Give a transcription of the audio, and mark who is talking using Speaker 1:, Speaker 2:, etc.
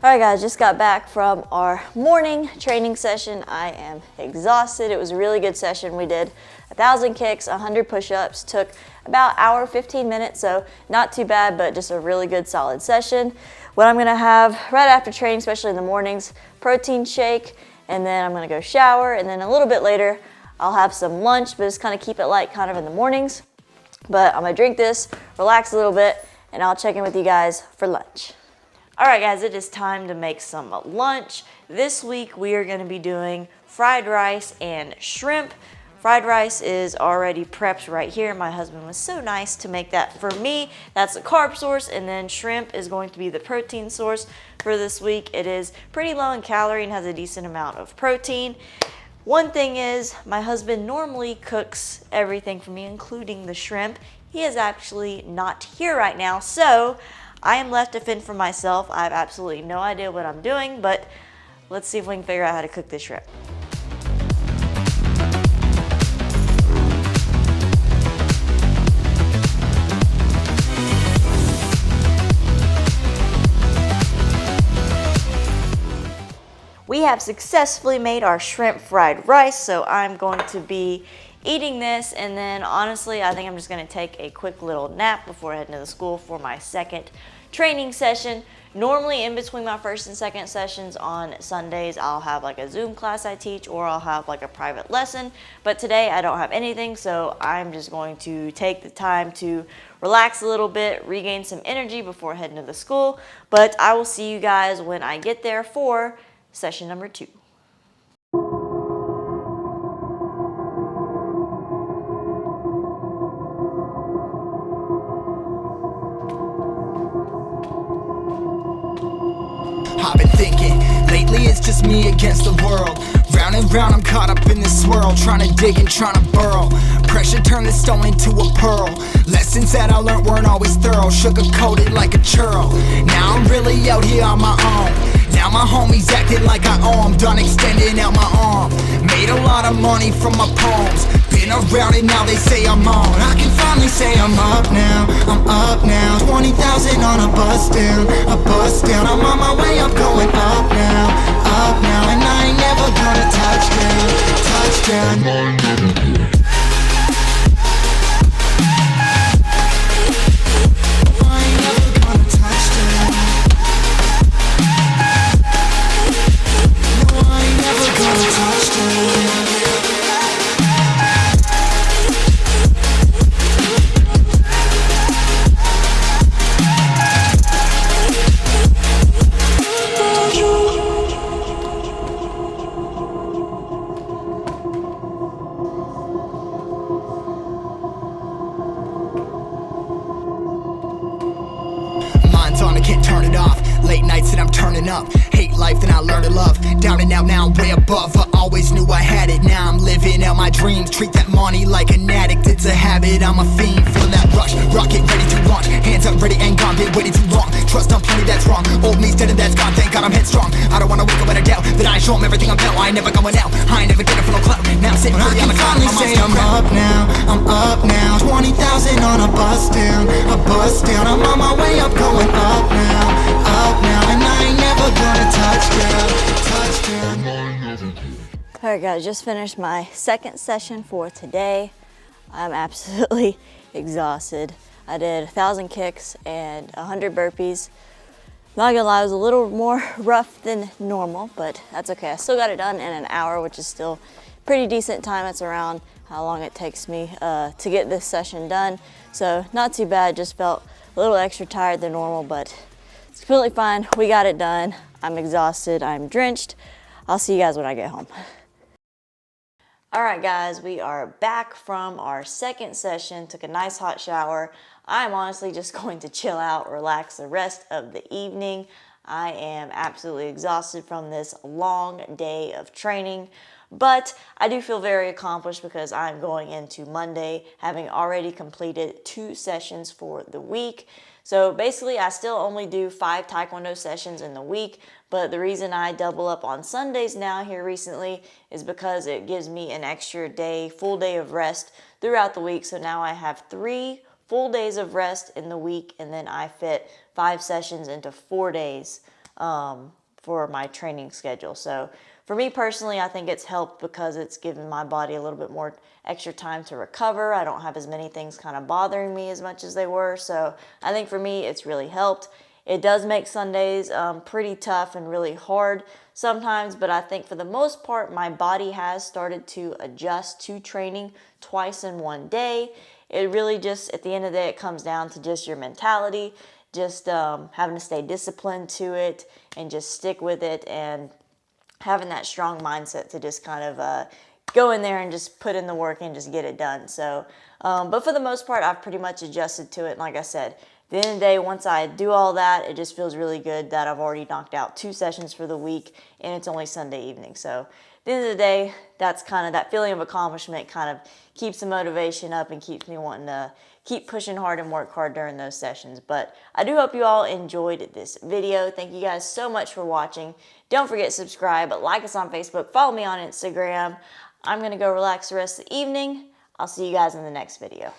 Speaker 1: All right guys, just got back from our morning training session. I am exhausted. It was a really good session. We did 1,000 kicks, 100 push-ups, took about an hour, 15 minutes, so not too bad, but just a really good solid session. What I'm gonna have right after training, especially in the mornings, protein shake, and then I'm gonna go shower, and then a little bit later, I'll have some lunch, but just kind of keep it light kind of in the mornings. But I'm gonna drink this, relax a little bit, and I'll check in with you guys for lunch. All right guys, it is time to make some lunch. This week we are gonna be doing fried rice and shrimp. Fried rice is already prepped right here. My husband was so nice to make that for me. That's the carb source, and then shrimp is going to be the protein source for this week. It is pretty low in calorie and has a decent amount of protein. One thing is, my husband normally cooks everything for me, including the shrimp. He is actually not here right now, so I am left to fend for myself. I have absolutely no idea what I'm doing, but let's see if we can figure out how to cook this shrimp. We have successfully made our shrimp fried rice, so I'm going to be eating this, and then honestly, I think I'm just gonna take a quick little nap before heading to the school for my second training session. Normally in between my first and second sessions on Sundays, I'll have like a Zoom class I teach, or I'll have like a private lesson, but today I don't have anything, so I'm just going to take the time to relax a little bit, regain some energy before heading to the school, but I will see you guys when I get there for session number 2.
Speaker 2: I've been thinking, lately it's just me against the world. Round and round I'm caught up in this swirl, trying to dig and trying to burrow. Pressure turned the stone into a pearl. Lessons that I learned weren't always thorough, sugar-coated like a churl. Now I'm really out here on my own. Now my homies acting like I owe 'em, done extending out my arm. Made a lot of money from my poems, been around it, now they say I'm on. I can finally say I'm up now, I'm up now. 20,000 on a bus down, I'm on my way, I'm going up now, and I ain't never gonna touchdown. I can't turn it off. Late nights and I'm turning up. Hate life, then I learn to love. Down and out, now I'm way above. I always knew I had it, now I'm living out my dreams. Treat that money like an addict, it's a habit, I'm a fiend. Feeling that rush, rocket ready to launch. Hands up, ready and gone, been waiting too long. Trust on plenty, that's wrong. Old me's dead and that's gone, thank God I'm headstrong. I don't wanna wake up with a doubt that I show 'em everything I'm about. I ain't never going out, I ain't never getting for no clout. Now I'm sitting pretty on the cloud. I can finally say I'm up now. 20,000 on a bus down, I'm on my way up, going up now, and I ain't never gonna touchdown.
Speaker 1: All right guys, just finished my second session for today. I'm absolutely exhausted. I did 1,000 kicks and 100 burpees. Not gonna lie, it was a little more rough than normal, but that's okay. I still got it done in an hour, which is still pretty decent time. It's around how long it takes me to get this session done. So not too bad, just felt a little extra tired than normal, but it's completely fine. We got it done. I'm exhausted, I'm drenched. I'll see you guys when I get home. All right guys, we are back from our second session. Took a nice hot shower. I'm honestly just going to chill out, relax the rest of the evening. I am absolutely exhausted from this long day of training, but I do feel very accomplished because I'm going into Monday having already completed 2 sessions for the week. So basically I still only do 5 Taekwondo sessions in the week, but the reason I double up on Sundays now here recently is because it gives me an extra day, full day of rest throughout the week. So now I have 3 full days of rest in the week, and then I fit 5 sessions into 4 days for my training schedule. So for me personally, I think it's helped because it's given my body a little bit more extra time to recover. I don't have as many things kind of bothering me as much as they were. So I think for me, it's really helped. It does make Sundays pretty tough and really hard sometimes, but I think for the most part, my body has started to adjust to training twice in one day. It really just, at the end of the day, it comes down to just your mentality, just having to stay disciplined to it and just stick with it, and having that strong mindset to just kind of go in there and just put in the work and just get it done. So, but for the most part, I've pretty much adjusted to it. And like I said, at the end of the day, once I do all that, it just feels really good that I've already knocked out 2 sessions for the week, and it's only Sunday evening. So at the end of the day, that's kind of that feeling of accomplishment kind of keeps the motivation up and keeps me wanting to keep pushing hard and work hard during those sessions. But I do hope you all enjoyed this video. Thank you guys so much for watching. Don't forget to subscribe, like us on Facebook, follow me on Instagram. I'm going to go relax the rest of the evening. I'll see you guys in the next video.